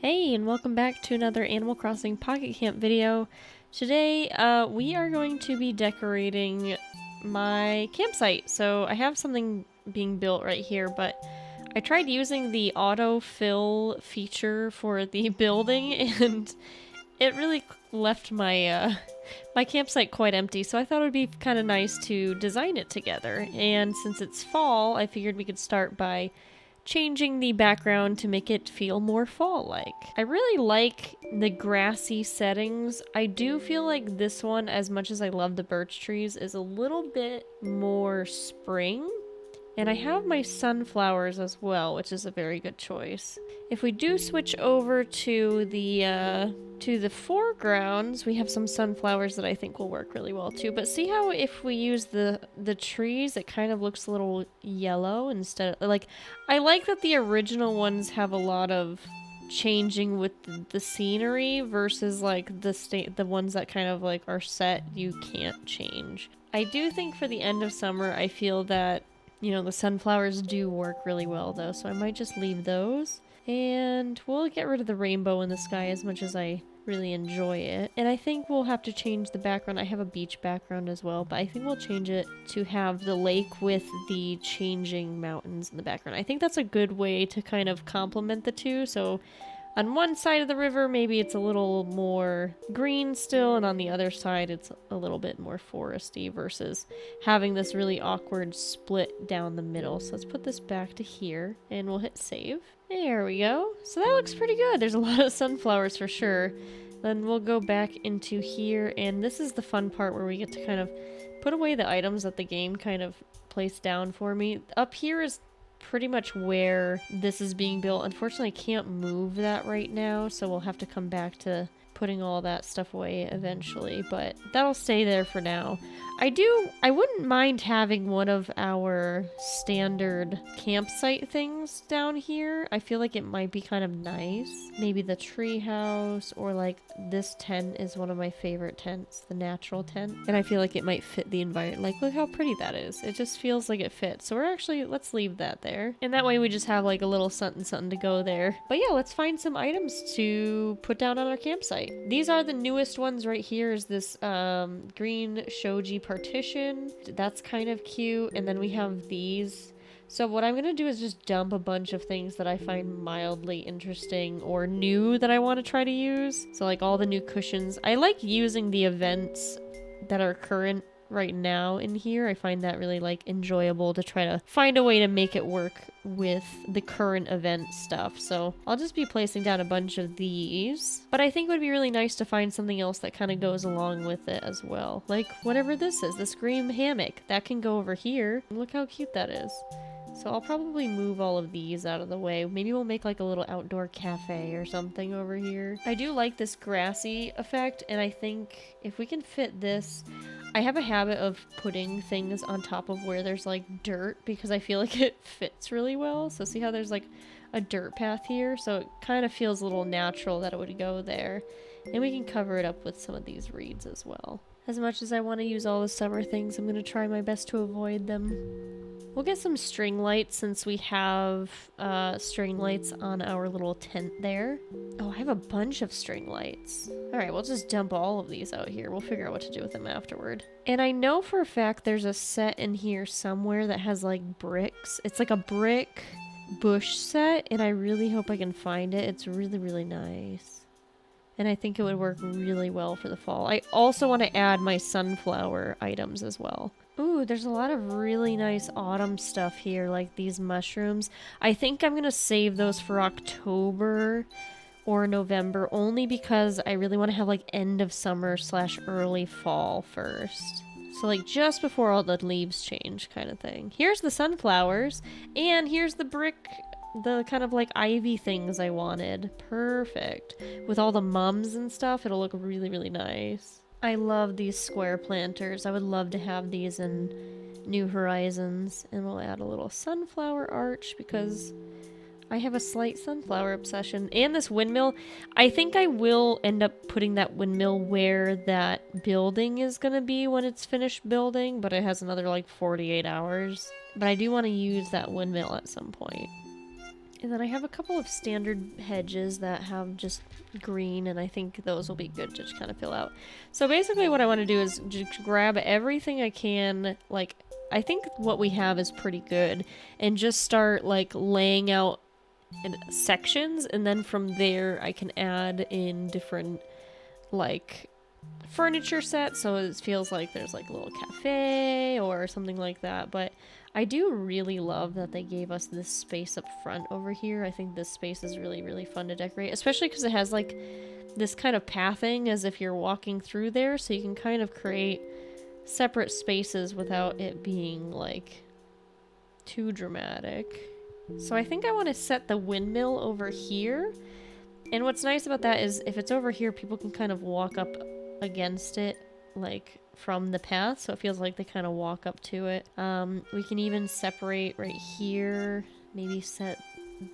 Hey, and welcome back to another Animal Crossing Pocket Camp video. Today, we are going to be decorating my campsite. So I have something being built right here, but I tried using the autofill feature for the building, and it really left my my campsite quite empty. So I thought it would be kind of nice to design it together. And since it's fall, I figured we could start by changing the background to make it feel more fall-like. I really like the grassy settings. I do feel like this one, as much as I love the birch trees, is a little bit more spring. And I have my sunflowers as well, which is a very good choice. If we do switch over to the foregrounds, we have some sunflowers that I think will work really well too. But see how if we use the trees, it kind of looks a little yellow instead of, like, I like that the original ones have a lot of changing with the scenery versus like the ones that kind of like are set, you can't change. I do think for the end of summer, I feel that, you know, the sunflowers do work really well though, so I might just leave those. And we'll get rid of the rainbow in the sky as much as I really enjoy it. And I think we'll have to change the background. I have a beach background as well, but I think we'll change it to have the lake with the changing mountains in the background. I think that's a good way to kind of complement the two. So on one side of the river, maybe it's a little more green still, and on the other side, it's a little bit more foresty versus having this really awkward split down the middle. So let's put this back to here, and we'll hit save. There we go. So that looks pretty good. There's a lot of sunflowers for sure. Then we'll go back into here, and this is the fun part where we get to kind of put away the items that the game kind of placed down for me. Up here is pretty much where this is being built. Unfortunately, I can't move that right now, so we'll have to come back to putting all that stuff away eventually, but that'll stay there for now. I wouldn't mind having one of our standard campsite things down here. I feel like it might be kind of nice. Maybe the tree house, or like this tent is one of my favorite tents, the natural tent. And I feel like it might fit the environment. Like, look how pretty that is. It just feels like it fits. So let's leave that there. And that way we just have like a little something something to go there. But yeah, let's find some items to put down on our campsite. These are the newest ones right here, is this green shoji partition. That's kind of cute. And then we have these. So what I'm going to do is just dump a bunch of things that I find mildly interesting or new that I want to try to use. So like all the new cushions. I like using the events that are current right now in here. I find that really like enjoyable to try to find a way to make it work with the current event stuff. So I'll just be placing down a bunch of these, but I think it would be really nice to find something else that kind of goes along with it as well. Like whatever this is, this green hammock, that can go over here. Look how cute that is. So I'll probably move all of these out of the way. Maybe we'll make like a little outdoor cafe or something over here. I do like this grassy effect, and I think if we can fit this, I have a habit of putting things on top of where there's like dirt because I feel like it fits really well. So see how there's like a dirt path here? So it kind of feels a little natural that it would go there. And we can cover it up with some of these reeds as well. As much as I want to use all the summer things, I'm going to try my best to avoid them. We'll get some string lights since we have string lights on our little tent there. Oh, I have a bunch of string lights. Alright, we'll just dump all of these out here. We'll figure out what to do with them afterward. And I know for a fact there's a set in here somewhere that has like bricks. It's like a brick bush set, and I really hope I can find it. It's really, really nice. And I think it would work really well for the fall. I also want to add my sunflower items as well. Ooh, there's a lot of really nice autumn stuff here, like these mushrooms. I think I'm going to save those for October or November, only because I really want to have like end of summer / early fall first. So like just before all the leaves change kind of thing. Here's the sunflowers, and here's the brick, the kind of like ivy things I wanted. Perfect. With all the mums and stuff, it'll look really, really nice. I love these square planters. I would love to have these in New Horizons. And we'll add a little sunflower arch because I have a slight sunflower obsession. And this windmill, I think I will end up putting that windmill where that building is going to be when it's finished building, but it has another like 48 hours. But I do want to use that windmill at some point. And then I have a couple of standard hedges that have just green, and I think those will be good to just kind of fill out. So basically what I want to do is just grab everything I can, like, I think what we have is pretty good, and just start, like, laying out in sections, and then from there I can add in different, like, furniture sets, so it feels like there's, like, a little cafe or something like that, but I do really love that they gave us this space up front over here. I think this space is really, really fun to decorate, especially because it has like this kind of pathing as if you're walking through there, so you can kind of create separate spaces without it being like too dramatic. So I think I want to set the windmill over here, and what's nice about that is if it's over here, people can kind of walk up against it, like from the path, so it feels like they kind of walk up to it. We can even separate right here, maybe set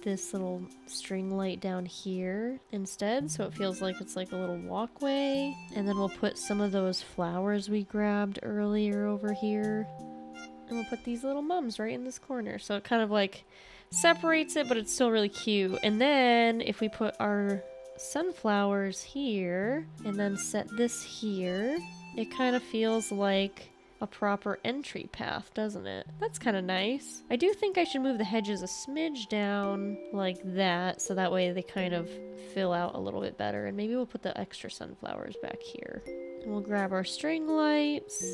this little string light down here instead, so it feels like it's like a little walkway. And then we'll put some of those flowers we grabbed earlier over here, and we'll put these little mums right in this corner, so it kind of like separates it, but it's still really cute. And then if we put our sunflowers here and then set this here, it kind of feels like a proper entry path, doesn't it? That's kind of nice. I do think I should move the hedges a smidge down like that, so that way they kind of fill out a little bit better. And maybe we'll put the extra sunflowers back here. And we'll grab our string lights,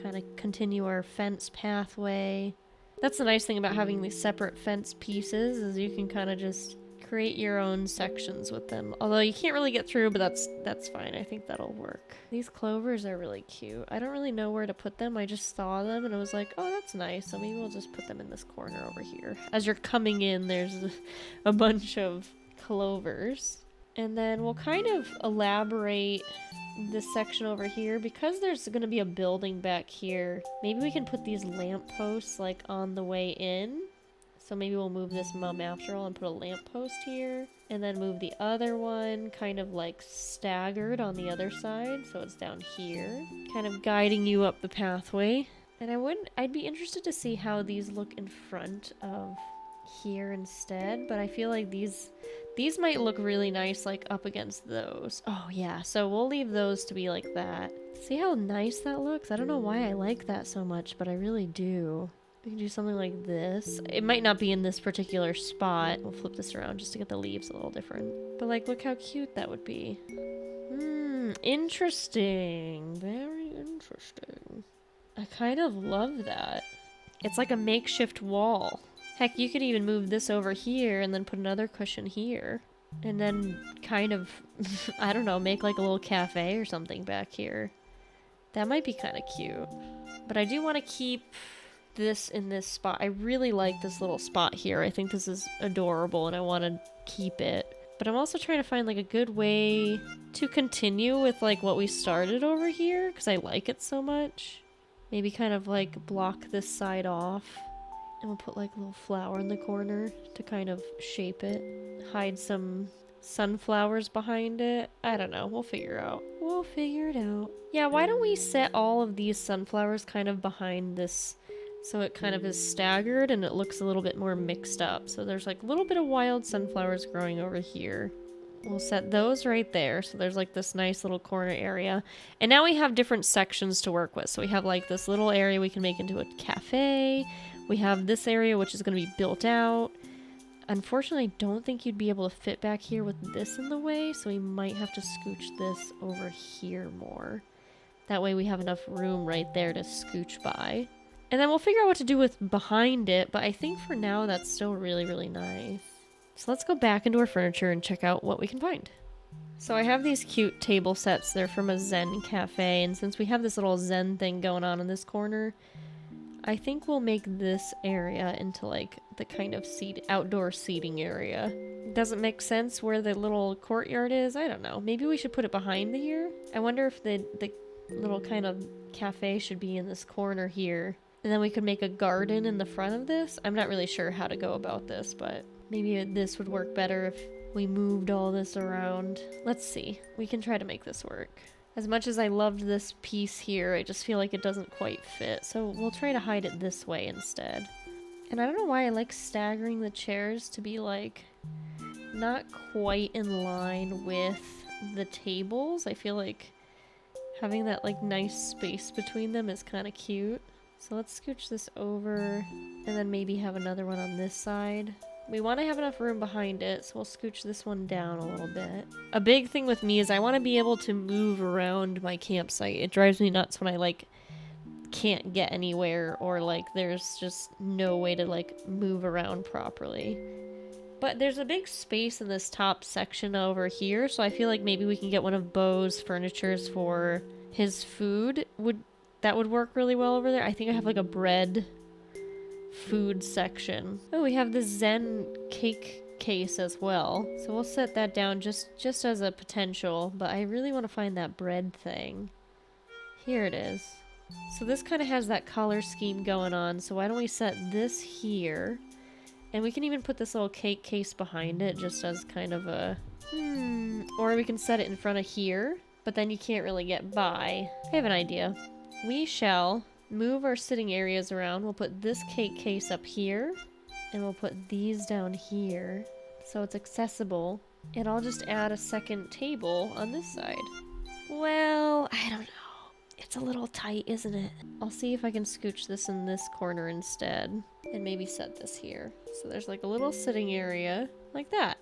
kind of continue our fence pathway. That's the nice thing about having these separate fence pieces, is you can kind of just create your own sections with them. Although you can't really get through, but that's fine. I think that'll work. These clovers are really cute. I don't really know where to put them. I just saw them and I was like, oh, that's nice. So maybe we'll just put them in this corner over here. As you're coming in, there's a bunch of clovers. And then we'll kind of elaborate this section over here. Because there's going to be a building back here, maybe we can put these lamp posts like on the way in. So maybe we'll move this mum after all and put a lamppost here. And then move the other one kind of like staggered on the other side, so it's down here. Kind of guiding you up the pathway. And I'd be interested to see how these look in front of here instead. But I feel like these might look really nice like up against those. Oh yeah, so we'll leave those to be like that. See how nice that looks? I don't know why I like that so much, but I really do. We can do something like this. It might not be in this particular spot. We'll flip this around just to get the leaves a little different. But like, look how cute that would be. Interesting. Very interesting. I kind of love that. It's like a makeshift wall. Heck, you could even move this over here and then put another cushion here. And then kind of, I don't know, make like a little cafe or something back here. That might be kind of cute. But I do want to keep this in this spot. I really like this little spot here. I think this is adorable and I want to keep it. But I'm also trying to find like a good way to continue with like what we started over here, because I like it so much. Maybe kind of like block this side off, and we'll put like a little flower in the corner to kind of shape it. Hide some sunflowers behind it. I don't know. We'll figure out. We'll figure it out. Yeah, why don't we set all of these sunflowers kind of behind this, so it kind of is staggered and it looks a little bit more mixed up. So there's like a little bit of wild sunflowers growing over here. We'll set those right there. So there's like this nice little corner area. And now we have different sections to work with. So we have like this little area we can make into a cafe. We have this area which is going to be built out. Unfortunately, I don't think you'd be able to fit back here with this in the way. So we might have to scooch this over here more. That way we have enough room right there to scooch by. And then we'll figure out what to do with behind it, but I think for now that's still really, really nice. So let's go back into our furniture and check out what we can find. So I have these cute table sets. They're from a Zen cafe, and since we have this little Zen thing going on in this corner, I think we'll make this area into like the kind of outdoor seating area. Doesn't make sense where the little courtyard is. I don't know. Maybe we should put it behind here. I wonder if the little kind of cafe should be in this corner here. And then we could make a garden in the front of this. I'm not really sure how to go about this, but maybe this would work better if we moved all this around. Let's see. We can try to make this work. As much as I loved this piece here, I just feel like it doesn't quite fit. So we'll try to hide it this way instead. And I don't know why I like staggering the chairs to be like not quite in line with the tables. I feel like having that like nice space between them is kind of cute. So let's scooch this over and then maybe have another one on this side. We want to have enough room behind it, so we'll scooch this one down a little bit. A big thing with me is I want to be able to move around my campsite. It drives me nuts when I like can't get anywhere or like there's just no way to like move around properly. But there's a big space in this top section over here, so I feel like maybe we can get one of Beau's furnitures for his food. That would work really well over there. I think I have like a bread food section. Oh, we have the Zen cake case as well. So we'll set that down just as a potential, but I really want to find that bread thing. Here it is. So this kind of has that color scheme going on, so why don't we set this here? And we can even put this little cake case behind it just as kind of a... Or we can set it in front of here, but then you can't really get by. I have an idea. We shall move our sitting areas around. We'll put this cake case up here, and we'll put these down here so it's accessible. And I'll just add a second table on this side. Well, I don't know. It's a little tight, isn't it? I'll see if I can scooch this in this corner instead and maybe set this here. So there's like a little sitting area like that.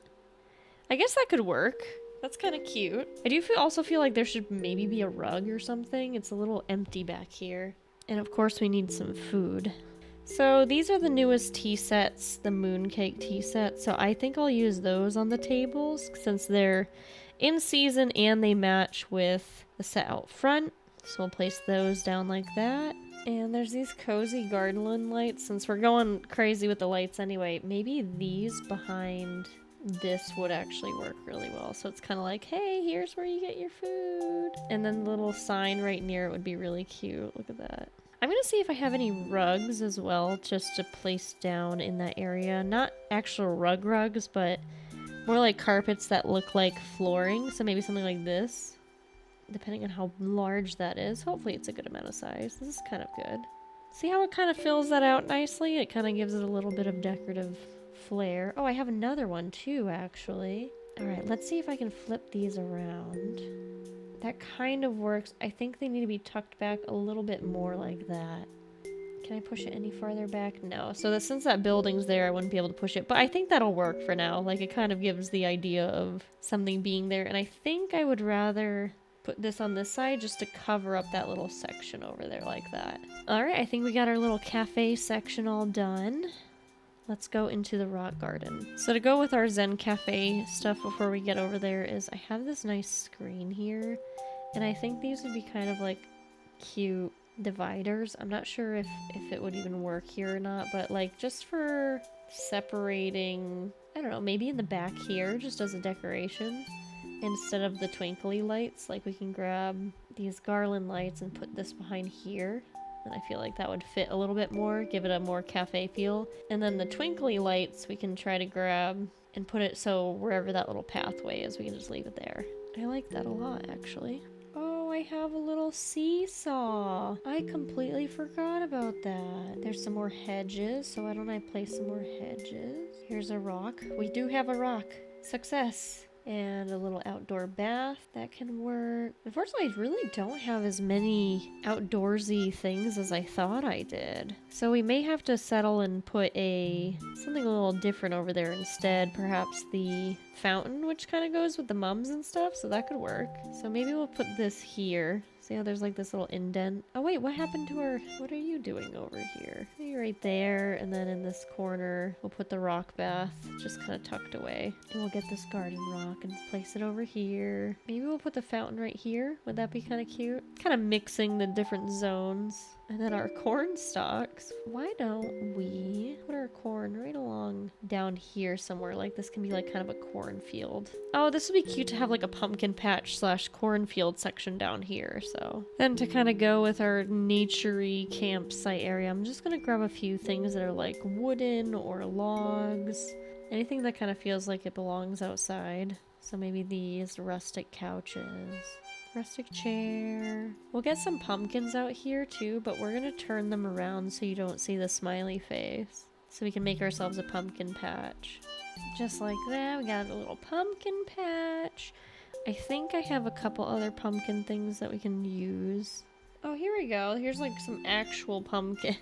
I guess that could work. That's kind of cute. I do also feel like there should maybe be a rug or something. It's a little empty back here. And of course we need some food. So these are the newest tea sets, the mooncake tea set. So I think I'll use those on the tables since they're in season and they match with the set out front. So we'll place those down like that. And there's these cozy garden lights. Since we're going crazy with the lights anyway, maybe these behind this would actually work really well. So it's kind of like, hey, here's where you get your food. And then the little sign right near it would be really cute. Look at that. I'm going to see if I have any rugs as well, just to place down in that area. Not actual rugs, but more like carpets that look like flooring. So maybe something like this. Depending on how large that is. Hopefully it's a good amount of size. This is kind of good. See how it kind of fills that out nicely? It kind of gives it a little bit of decorative flair. Oh, I have another one too, actually. Alright, let's see if I can flip these around. That kind of works. I think they need to be tucked back a little bit more like that. Can I push it any farther back? No. So since that building's there, I wouldn't be able to push it. But I think that'll work for now. Like, it kind of gives the idea of something being there. And I think I would rather put this on this side just to cover up that little section over there like that. Alright, I think we got our little cafe section all done. Let's go into the rock garden. So to go with our Zen cafe stuff before we get over there is I have this nice screen here. And I think these would be kind of like cute dividers. I'm not sure if it would even work here or not, but like just for separating, I don't know, maybe in the back here just as a decoration. Instead of the twinkly lights, like we can grab these garland lights and put this behind here. And I feel like that would fit a little bit more, give it a more cafe feel. And then the twinkly lights we can try to grab and put it so wherever that little pathway is, we can just leave it there. I like that a lot, actually. Oh, I have a little seesaw. I completely forgot about that. There's some more hedges, so why don't I place some more hedges? Here's a rock. We do have a rock. Success. And a little outdoor bath, that can work. Unfortunately, I really don't have as many outdoorsy things as I thought I did. So we may have to settle and put something a little different over there instead. Perhaps the fountain, which kind of goes with the mums and stuff, so that could work. So maybe we'll put this here. See how there's like this little indent? Oh wait, what happened to our... What are you doing over here? Maybe right there, and then in this corner, we'll put the rock bath just kind of tucked away. And we'll get this garden rock and place it over here. Maybe we'll put the fountain right here. Would that be kind of cute? Kind of mixing the different zones. And then our corn stalks. Why don't we put our corn right along down here somewhere? Like this can be like kind of a cornfield. Oh, this would be cute to have like a pumpkin patch / cornfield section down here. So then to kind of go with our naturey campsite area, I'm just going to grab a few things that are like wooden or logs. Anything that kind of feels like it belongs outside. So maybe these rustic couches. Rustic chair. We'll get some pumpkins out here too, but we're gonna turn them around so you don't see the smiley face. so we can make ourselves a pumpkin patch. Just like that, we got a little pumpkin patch. I think I have a couple other pumpkin things that we can use. Oh, here we go. Here's like some actual pumpkins.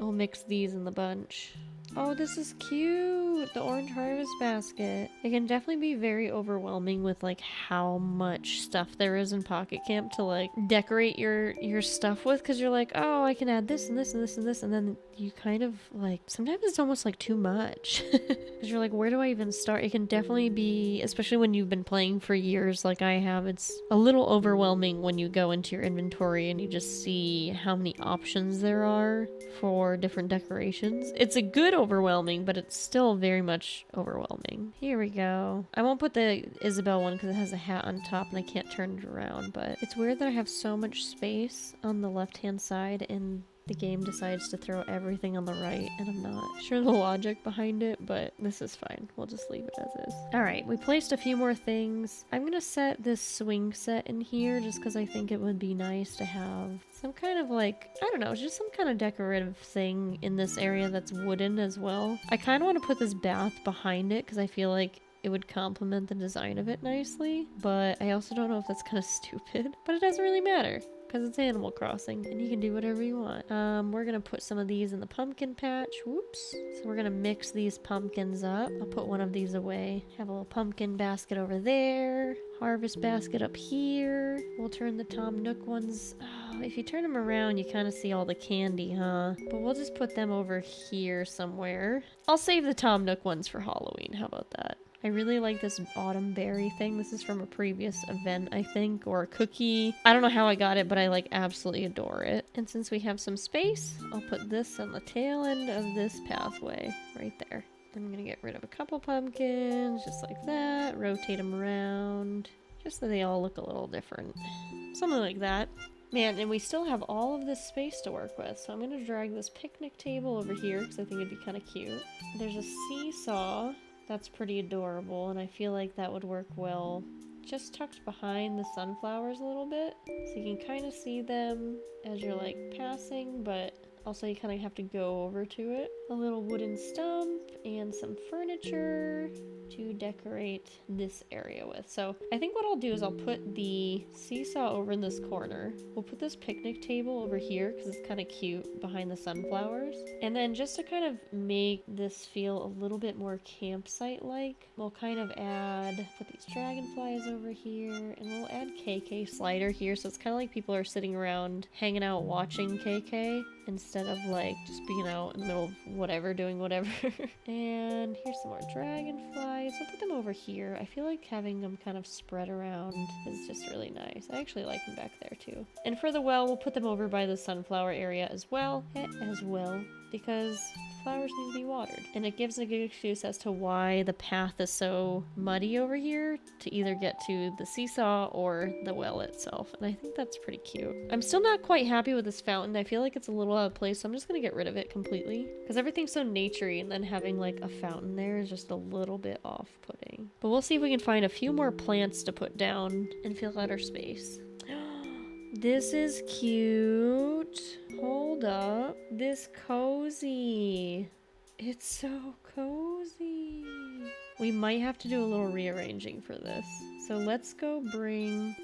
We'll mix these in the bunch. Oh, this is cute! The orange harvest basket. It can definitely be very overwhelming with like how much stuff there is in Pocket Camp to like decorate your stuff with, because you're like, oh, I can add this and this and this and this, and then you kind of like, sometimes it's almost like too much. Because you're like, where do I even start? It can definitely be, especially when you've been playing for years like I have, it's a little overwhelming when you go into your inventory and you just see how many options there are for different decorations. It's a good overwhelming, but it's still very much overwhelming. Here we go. I won't put the Isabel one because it has a hat on top and I can't turn it around, but it's weird that I have so much space on the left-hand side and the game decides to throw everything on the right, and I'm not sure the logic behind it, but this is fine. We'll just leave it as is. Alright, we placed a few more things. I'm gonna set this swing set in here just because I think it would be nice to have some kind of like, I don't know, just some kind of decorative thing in this area that's wooden as well. I kind of want to put this bath behind it because I feel like it would complement the design of it nicely, but I also don't know if that's kind of stupid, but it doesn't really matter. Because it's Animal Crossing, and you can do whatever you want. We're gonna put some of these in the pumpkin patch. Whoops. So we're gonna mix these pumpkins up. I'll put one of these away. Have a little pumpkin basket over there. Harvest basket up here. We'll turn the Tom Nook ones. Oh, if you turn them around, you kind of see all the candy, huh? But we'll just put them over here somewhere. I'll save the Tom Nook ones for Halloween. How about that? I really like this autumn berry thing. This is from a previous event, I think, or a cookie. I don't know how I got it, but I like absolutely adore it. And since we have some space, I'll put this on the tail end of this pathway right there. I'm gonna get rid of a couple pumpkins, just like that. Rotate them around, just so they all look a little different. Something like that. Man, and we still have all of this space to work with, so I'm gonna drag this picnic table over here because I think it'd be kind of cute. There's a seesaw. That's pretty adorable, and I feel like that would work well just tucked behind the sunflowers a little bit, so you can kind of see them as you're like passing, but also you kind of have to go over to it. A little wooden stump and some furniture to decorate this area with. So I think what I'll do is I'll put the seesaw over in this corner. We'll put this picnic table over here because it's kind of cute behind the sunflowers. And then just to kind of make this feel a little bit more campsite-like, we'll kind of put these dragonflies over here, and we'll add KK slider here, so it's kind of like people are sitting around hanging out watching KK instead of like just being out in the middle of whatever, doing whatever. And here's some more dragonflies. I'll put them over here. I feel like having them kind of spread around is just really nice. I actually like them back there too. And for the well, we'll put them over by the sunflower area as well, because flowers need to be watered. And it gives a good excuse as to why the path is so muddy over here to either get to the seesaw or the well itself. And I think that's pretty cute. I'm still not quite happy with this fountain. I feel like it's a little out of place, so I'm just gonna get rid of it completely. Because everything's so naturey, and then having like a fountain there is just a little bit off-putting. But we'll see if we can find a few more plants to put down and fill out our space. This is cute. Hold up. This cozy. It's so cozy. We might have to do a little rearranging for this. So let's go bring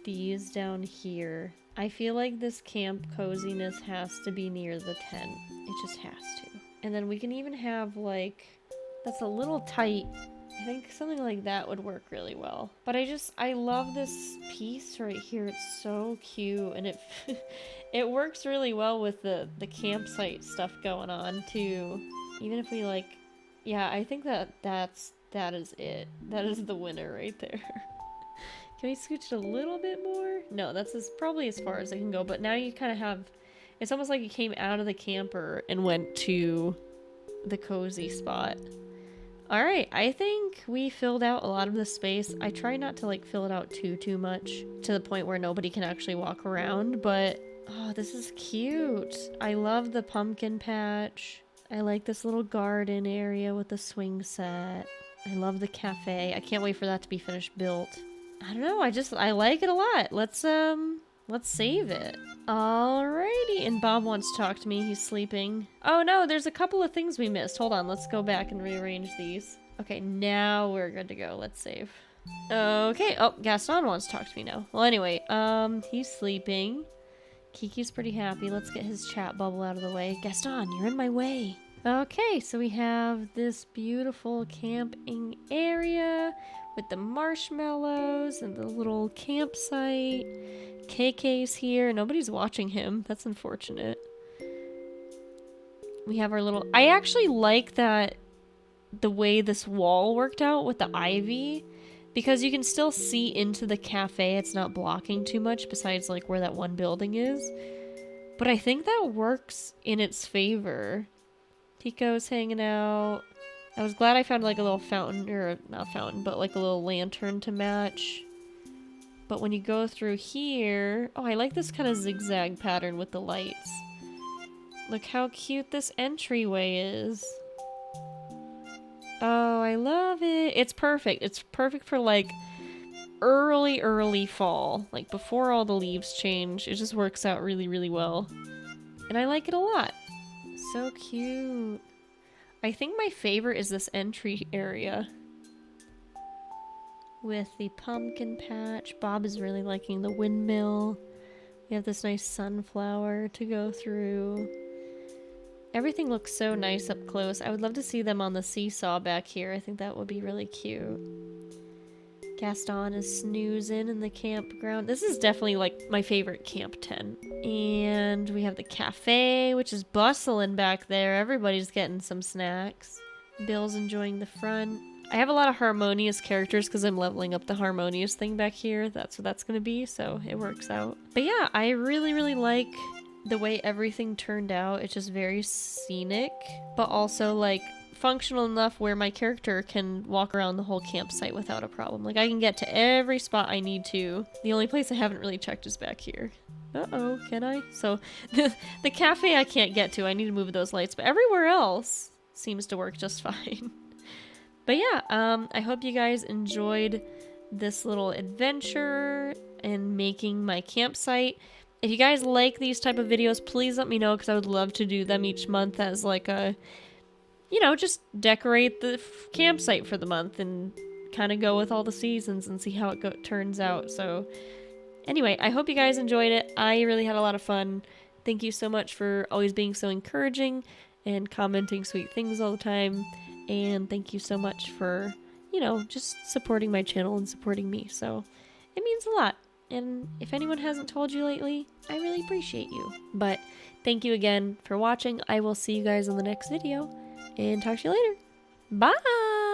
these down here. I feel like this camp coziness has to be near the tent. It just has to. And then we can even have like, that's a little tight. I think something like that would work really well. But I love this piece right here. It's so cute, and it works really well with the campsite stuff going on too. Even if we like, yeah, I think that is it. That is the winner right there. Can we scooch it a little bit more? No, that's probably as far as I can go. But now you kind of have, it's almost like you came out of the camper and went to the cozy spot. Alright, I think we filled out a lot of the space. I try not to like fill it out too much to the point where nobody can actually walk around, but oh, this is cute. I love the pumpkin patch. I like this little garden area with the swing set. I love the cafe. I can't wait for that to be finished built. I don't know, I like it a lot. Let's Let's save it. Alrighty, and Bob wants to talk to me. He's sleeping. Oh no, there's a couple of things we missed. Hold on, let's go back and rearrange these. Okay, now we're good to go. Let's save. Okay, oh, Gaston wants to talk to me now. Well, anyway, he's sleeping. Kiki's pretty happy. Let's get his chat bubble out of the way. Gaston, you're in my way. Okay, so we have this beautiful camping area with the marshmallows and the little campsite. KK's here. Nobody's watching him. That's unfortunate. We have our little... I actually like that the way this wall worked out with the ivy, because you can still see into the cafe. It's not blocking too much besides like where that one building is. But I think that works in its favor. Tico's hanging out. I was glad I found like a little fountain, or not fountain, but like a little lantern to match. But when you go through here... Oh, I like this kind of zigzag pattern with the lights. Look how cute this entryway is. Oh, I love it. It's perfect. It's perfect for like early fall. Like before all the leaves change. It just works out really, really well. And I like it a lot. So cute. I think my favorite is this entry area. With the pumpkin patch. Bob is really liking the windmill. We have this nice sunflower to go through. Everything looks so nice up close. I would love to see them on the seesaw back here. I think that would be really cute. Gaston is snoozing in the campground. This is definitely like my favorite camp tent. And we have the cafe, which is bustling back there. Everybody's getting some snacks. Bill's enjoying the front. I have a lot of harmonious characters because I'm leveling up the harmonious thing back here. That's what that's going to be, so it works out. But yeah, I really, really like the way everything turned out. It's just very scenic, but also like functional enough where my character can walk around the whole campsite without a problem. Like I can get to every spot I need to. The only place I haven't really checked is back here. Uh-oh, can I? So the cafe I can't get to. I need to move those lights, but everywhere else seems to work just fine. But yeah, I hope you guys enjoyed this little adventure in making my campsite. If you guys like these type of videos, please let me know, because I would love to do them each month as like a, you know, just decorate the campsite for the month and kind of go with all the seasons and see how it turns out. So anyway, I hope you guys enjoyed it. I really had a lot of fun. Thank you so much for always being so encouraging and commenting sweet things all the time. And thank you so much for, you know, just supporting my channel and supporting me. So it means a lot. And if anyone hasn't told you lately, I really appreciate you. But thank you again for watching. I will see you guys in the next video and talk to you later. Bye!